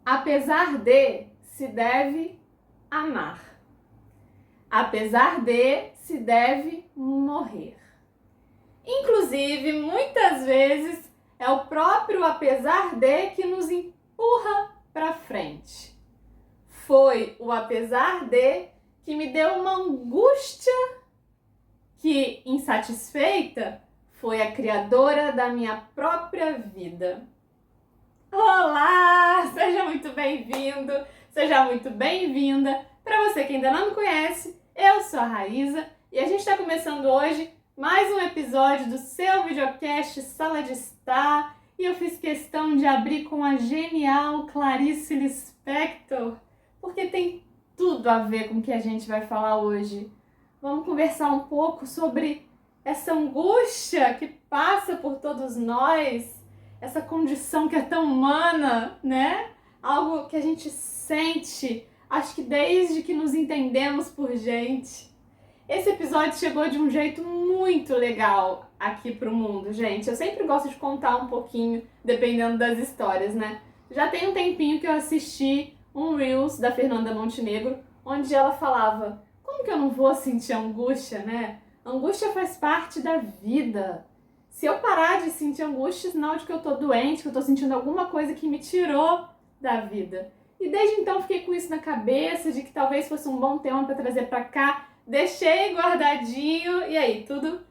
Apesar de se deve amar. Apesar de se deve morrer. Inclusive, muitas vezes é o próprio apesar de que nos empurra para frente. Foi o apesar de que me deu uma angústia que, insatisfeita, foi a criadora da minha própria vida. Olá! Seja muito bem-vindo, seja muito bem-vinda. Para você que ainda não me conhece, eu sou a Raíza e a gente está começando hoje mais um episódio do seu videocast Sala de Estar e eu fiz questão de abrir com a genial Clarice Lispector, porque tem tudo a ver com o que a gente vai falar hoje. Vamos conversar um pouco sobre essa angústia que passa por todos nós, essa condição que é tão humana, né? Algo que a gente sente, acho que desde que nos entendemos por gente. Esse episódio chegou de um jeito muito legal aqui pro mundo, gente. Eu sempre gosto de contar um pouquinho, dependendo das histórias, né? Já tem um tempinho que eu assisti um Reels da Fernanda Montenegro, onde ela falava: como que eu não vou sentir angústia, né? Angústia faz parte da vida. Se eu parar de sentir angústia, é sinal de que eu tô doente, que eu tô sentindo alguma coisa que me tirou da vida. E desde então fiquei com isso na cabeça, de que talvez fosse um bom tema para trazer para cá. Deixei guardadinho, e aí, tudo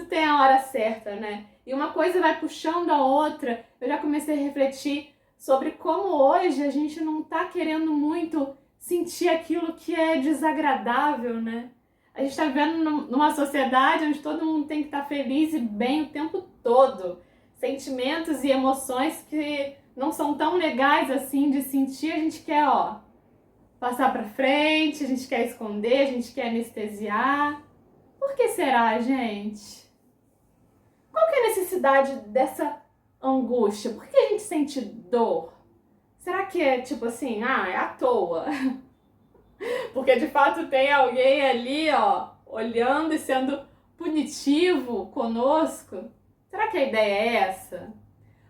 tem a hora certa, né? E uma coisa vai puxando a outra. Eu já comecei a refletir sobre como hoje a gente não tá querendo muito sentir aquilo que é desagradável, né? A gente tá vivendo numa sociedade onde todo mundo tem que estar feliz e bem o tempo todo. Sentimentos e emoções que não são tão legais assim de sentir, a gente quer, passar pra frente, a gente quer esconder, a gente quer anestesiar. Por que será, gente? Qual que é a necessidade dessa angústia? Por que a gente sente dor? Será que é tipo assim, é à toa? Porque de fato tem alguém ali, olhando e sendo punitivo conosco? Será que a ideia é essa?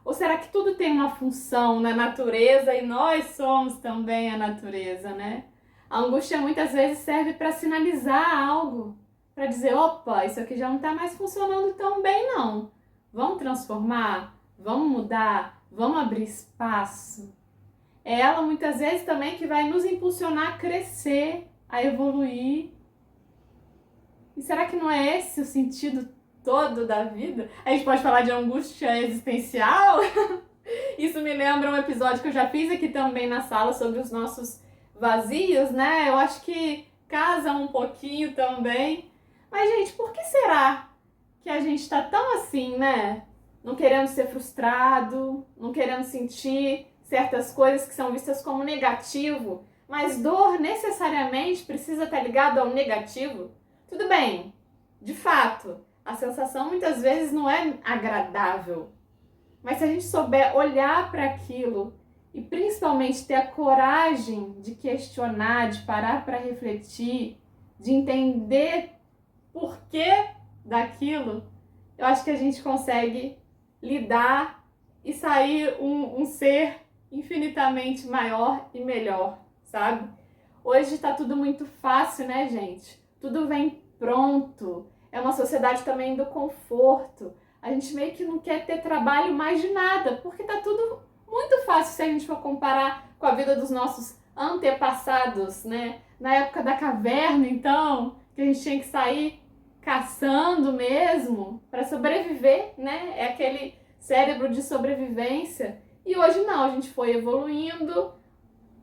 Ou será que tudo tem uma função na natureza e nós somos também a natureza, né? A angústia muitas vezes serve para sinalizar algo, para dizer, opa, isso aqui já não está mais funcionando tão bem não. Vamos transformar? Vamos mudar? Vamos abrir espaço? É ela muitas vezes também que vai nos impulsionar a crescer, a evoluir. E será que não é esse o sentido todo da vida? A gente pode falar de angústia existencial? Isso me lembra um episódio que eu já fiz aqui também na sala sobre os nossos vazios, né? Eu acho que casa um pouquinho também. Mas, gente, por que será que a gente tá tão assim, né? Não querendo ser frustrado, não querendo sentir certas coisas que são vistas como negativo, mas dor necessariamente precisa estar ligado ao negativo? Tudo bem, de fato, a sensação muitas vezes não é agradável, mas se a gente souber olhar para aquilo e principalmente ter a coragem de questionar, de parar para refletir, de entender por que daquilo, eu acho que a gente consegue lidar e sair um ser infinitamente maior e melhor, sabe? Hoje tá tudo muito fácil, né, gente? Tudo vem pronto. É uma sociedade também do conforto. A gente meio que não quer ter trabalho mais de nada, porque tá tudo muito fácil se a gente for comparar com a vida dos nossos antepassados, né? Na época da caverna, então, que a gente tinha que sair caçando mesmo para sobreviver, né? É aquele cérebro de sobrevivência. E hoje não, a gente foi evoluindo,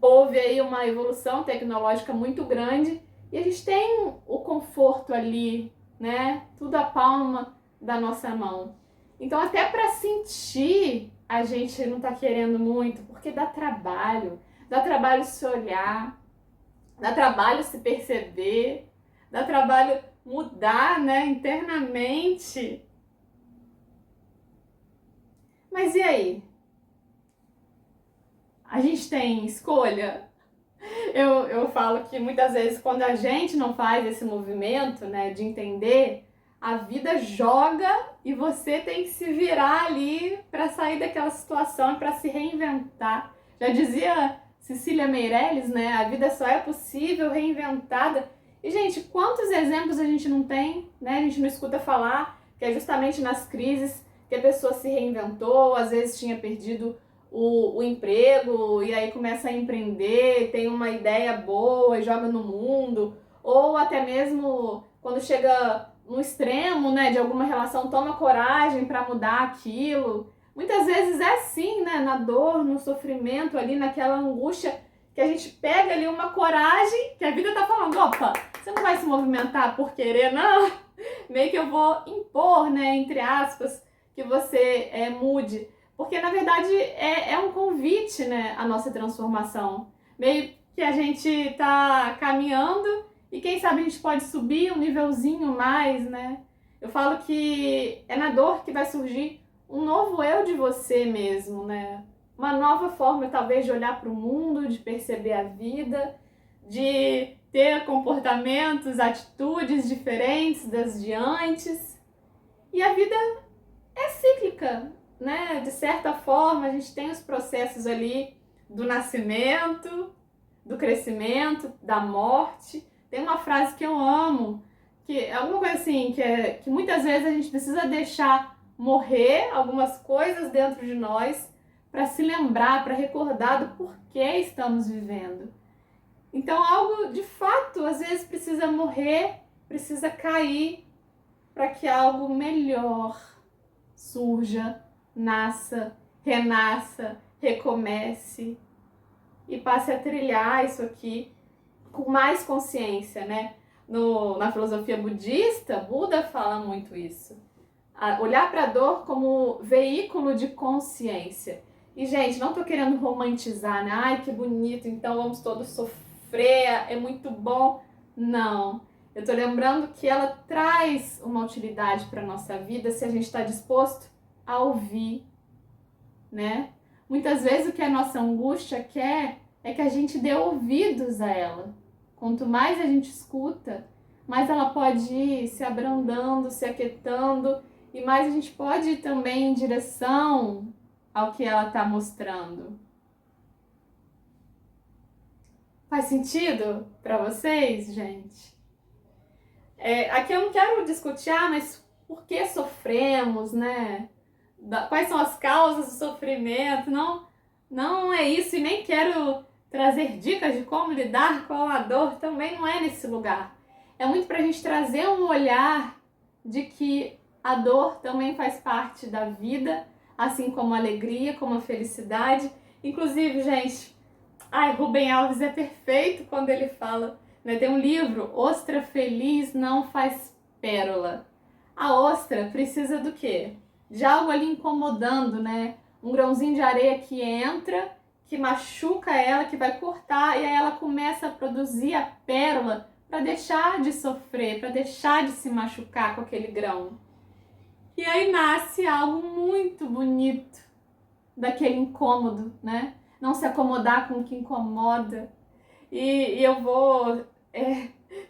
houve aí uma evolução tecnológica muito grande e a gente tem o conforto ali, né? Tudo à palma da nossa mão. Então até para sentir a gente não tá querendo muito, porque dá trabalho se olhar, dá trabalho se perceber, dá trabalho mudar, né, internamente. Mas e aí? A gente tem escolha? Eu falo que muitas vezes quando a gente não faz esse movimento, né, de entender, a vida joga e você tem que se virar ali para sair daquela situação e para se reinventar. Já dizia Cecília Meirelles, né? A vida só é possível reinventada. E, gente, quantos exemplos a gente não tem, né? A gente não escuta falar que é justamente nas crises que a pessoa se reinventou, às vezes tinha perdido o emprego e aí começa a empreender, tem uma ideia boa e joga no mundo, ou até mesmo quando chega no extremo, né, de alguma relação, toma coragem para mudar aquilo. Muitas vezes é assim, né, na dor, no sofrimento ali, naquela angústia, que a gente pega ali uma coragem, que a vida tá falando, opa, você não vai se movimentar por querer, não. Meio que eu vou impor, né, entre aspas, que você mude. Porque, na verdade, é um convite, né, à nossa transformação. Meio que a gente tá caminhando e quem sabe a gente pode subir um nívelzinho mais, né? Eu falo que é na dor que vai surgir um novo eu de você mesmo, né? Uma nova forma, talvez, de olhar para o mundo, de perceber a vida, de ter comportamentos, atitudes diferentes das de antes. E a vida é cíclica, né? De certa forma, a gente tem os processos ali do nascimento, do crescimento, da morte. Tem uma frase que eu amo, que é alguma coisa assim, que muitas vezes a gente precisa deixar morrer algumas coisas dentro de nós para se lembrar, para recordar do porquê estamos vivendo. Então, algo de fato, às vezes precisa morrer, precisa cair para que algo melhor surja, nasça, renasça, recomece e passe a trilhar isso aqui com mais consciência, né? Na filosofia budista, Buda fala muito isso. Olhar para a dor como veículo de consciência. E, gente, não tô querendo romantizar, né? Ai, que bonito, então vamos todos sofrer, é muito bom. Não. Eu tô lembrando que ela traz uma utilidade para nossa vida se a gente está disposto a ouvir, né? Muitas vezes o que a nossa angústia quer é que a gente dê ouvidos a ela. Quanto mais a gente escuta, mais ela pode ir se abrandando, se aquietando e mais a gente pode ir também em direção ao que ela está mostrando. Faz sentido para vocês, gente? Aqui eu não quero discutir, mas por que sofremos, né? Quais são as causas do sofrimento? Não é isso, e nem quero trazer dicas de como lidar com a dor, também não é nesse lugar. É muito pra gente trazer um olhar de que a dor também faz parte da vida, assim como a alegria, como a felicidade. Inclusive, gente, Rubem Alves é perfeito quando ele fala, né? Tem um livro, Ostra Feliz Não Faz Pérola. A ostra precisa do quê? De algo ali incomodando, né? Um grãozinho de areia que entra, que machuca ela, que vai cortar, e aí ela começa a produzir a pérola para deixar de sofrer, para deixar de se machucar com aquele grão. E aí nasce algo muito bonito daquele incômodo, né? Não se acomodar com o que incomoda. E eu vou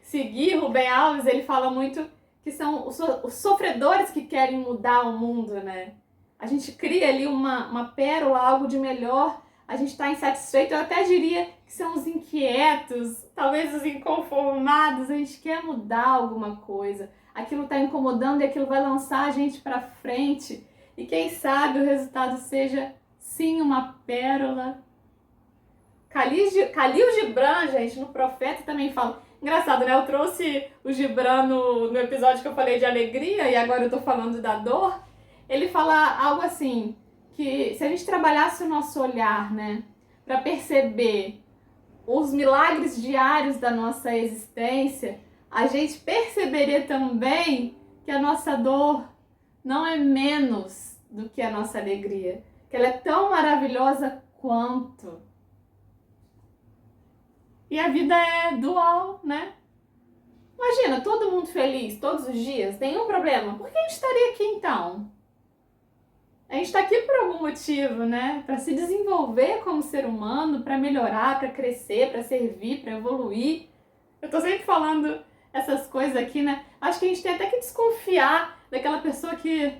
seguir Rubem Alves, ele fala muito que são os sofredores que querem mudar o mundo, né? A gente cria ali uma pérola, algo de melhor, a gente está insatisfeito, eu até diria que são os inquietos, talvez os inconformados, a gente quer mudar alguma coisa, aquilo está incomodando e aquilo vai lançar a gente para frente, e quem sabe o resultado seja sim uma pérola. Khalil Gibran, gente, no Profeta também fala. Engraçado, né? Eu trouxe o Gibran no episódio que eu falei de alegria e agora eu tô falando da dor. Ele fala algo assim, que se a gente trabalhasse o nosso olhar, né, para perceber os milagres diários da nossa existência, a gente perceberia também que a nossa dor não é menos do que a nossa alegria, que ela é tão maravilhosa quanto. E a vida é dual, né? Imagina, todo mundo feliz todos os dias, nenhum problema. Por que a gente estaria aqui então? A gente está aqui por algum motivo, né? Para se desenvolver como ser humano, para melhorar, para crescer, para servir, para evoluir. Eu tô sempre falando essas coisas aqui, né? Acho que a gente tem até que desconfiar daquela pessoa que,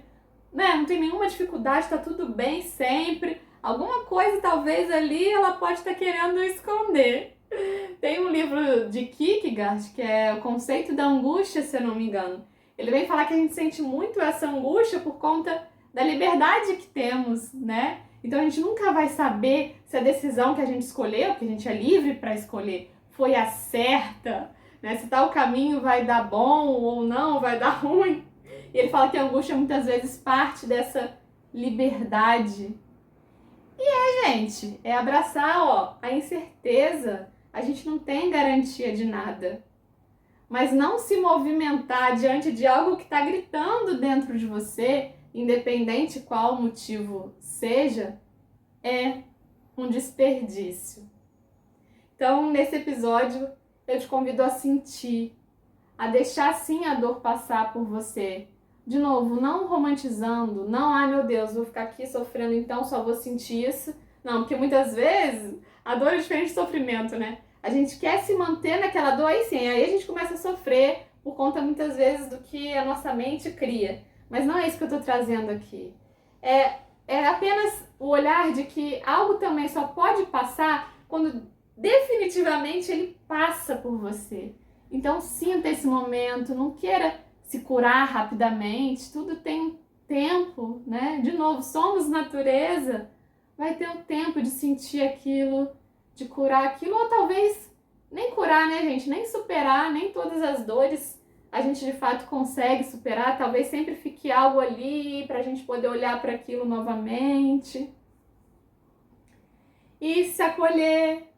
né, não tem nenhuma dificuldade, tá tudo bem sempre. Alguma coisa talvez ali ela pode estar querendo esconder. Tem um livro de Kierkegaard, que é O Conceito da Angústia, se eu não me engano. Ele vem falar que a gente sente muito essa angústia por conta da liberdade que temos, né? Então a gente nunca vai saber se a decisão que a gente escolheu, que a gente é livre para escolher, foi a certa, né? Se tal caminho vai dar bom ou não, vai dar ruim. E ele fala que a angústia muitas vezes parte dessa liberdade. Gente, é abraçar, ó, a incerteza. A gente não tem garantia de nada. Mas não se movimentar diante de algo que está gritando dentro de você, independente qual o motivo seja, é um desperdício. Então, nesse episódio, eu te convido a sentir, a deixar sim a dor passar por você. De novo, não romantizando, não, ai meu Deus, vou ficar aqui sofrendo, então só vou sentir isso. Não, porque muitas vezes a dor é diferente do sofrimento, né? A gente quer se manter naquela dor, aí sim, aí a gente começa a sofrer por conta muitas vezes do que a nossa mente cria. Mas não é isso que eu tô trazendo aqui. É apenas o olhar de que algo também só pode passar quando definitivamente ele passa por você. Então sinta esse momento, não queira se curar rapidamente, tudo tem um tempo, né? De novo, somos natureza, vai ter um tempo de sentir aquilo, de curar aquilo, ou talvez nem curar, né, gente? Nem superar, nem todas as dores a gente de fato consegue superar, talvez sempre fique algo ali pra gente poder olhar para aquilo novamente. E se acolher,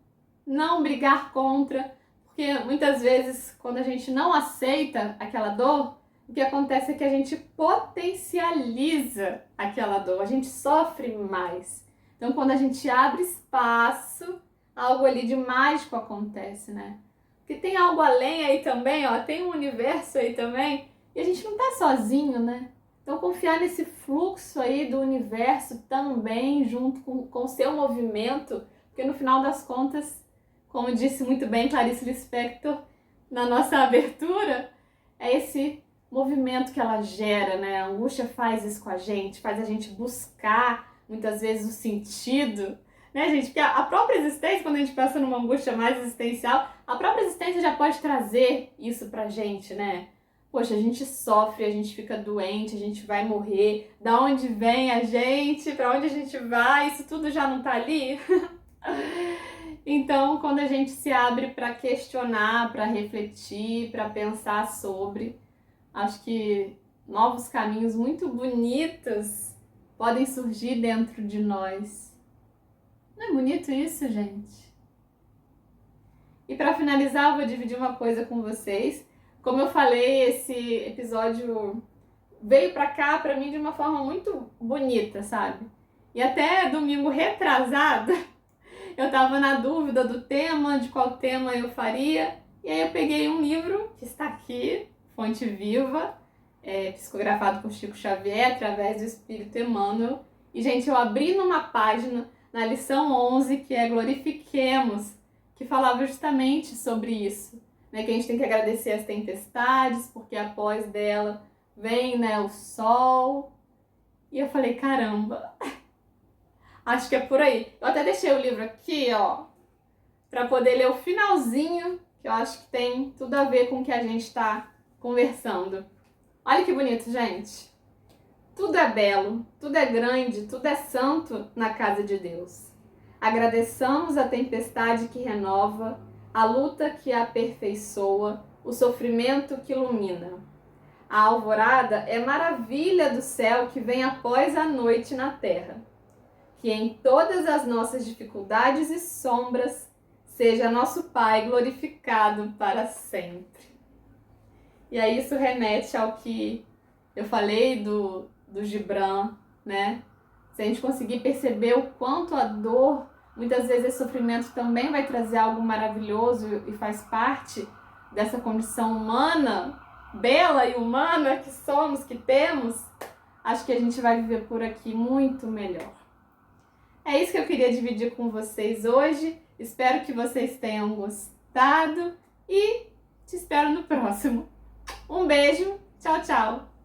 não brigar contra, porque muitas vezes quando a gente não aceita aquela dor, o que acontece é que a gente potencializa aquela dor, a gente sofre mais. Então quando a gente abre espaço, algo ali de mágico acontece, né? Porque tem algo além aí também, ó, tem um universo aí também, e a gente não tá sozinho, né? Então confiar nesse fluxo aí do universo também, junto com o seu movimento, porque no final das contas, como disse muito bem Clarice Lispector na nossa abertura, é esse movimento que ela gera, né? A angústia faz isso com a gente, faz a gente buscar muitas vezes o sentido, né, gente? Porque a própria existência, quando a gente passa numa angústia mais existencial, a própria existência já pode trazer isso pra gente, né? Poxa, a gente sofre, a gente fica doente, a gente vai morrer, da onde vem a gente, pra onde a gente vai, isso tudo já não tá ali? Então, quando a gente se abre para questionar, para refletir, para pensar sobre, acho que novos caminhos muito bonitos podem surgir dentro de nós. Não é bonito isso, gente? E para finalizar, eu vou dividir uma coisa com vocês. Como eu falei, esse episódio veio para cá, para mim, de uma forma muito bonita, sabe? E até domingo retrasado, eu tava na dúvida do tema, de qual tema eu faria. E aí eu peguei um livro que está aqui, Fonte Viva, psicografado por Chico Xavier, através do Espírito Emmanuel. E, gente, eu abri numa página, na lição 11, que é Glorifiquemos, que falava justamente sobre isso, né? Que a gente tem que agradecer as tempestades, porque após dela vem, né, o sol. E eu falei, caramba, acho que é por aí. Eu até deixei o livro aqui, ó, para poder ler o finalzinho, que eu acho que tem tudo a ver com o que a gente está conversando. Olha que bonito, gente. Tudo é belo, tudo é grande, tudo é santo na casa de Deus. Agradeçamos a tempestade que renova, a luta que aperfeiçoa, o sofrimento que ilumina. A alvorada é maravilha do céu que vem após a noite na terra. Que em todas as nossas dificuldades e sombras seja nosso Pai glorificado para sempre. E aí isso remete ao que eu falei do Gibran, né? Se a gente conseguir perceber o quanto a dor, muitas vezes esse sofrimento também vai trazer algo maravilhoso e faz parte dessa condição humana, bela e humana que somos, que temos, acho que a gente vai viver por aqui muito melhor. É isso que eu queria dividir com vocês hoje. Espero que vocês tenham gostado e te espero no próximo. Um beijo, tchau, tchau!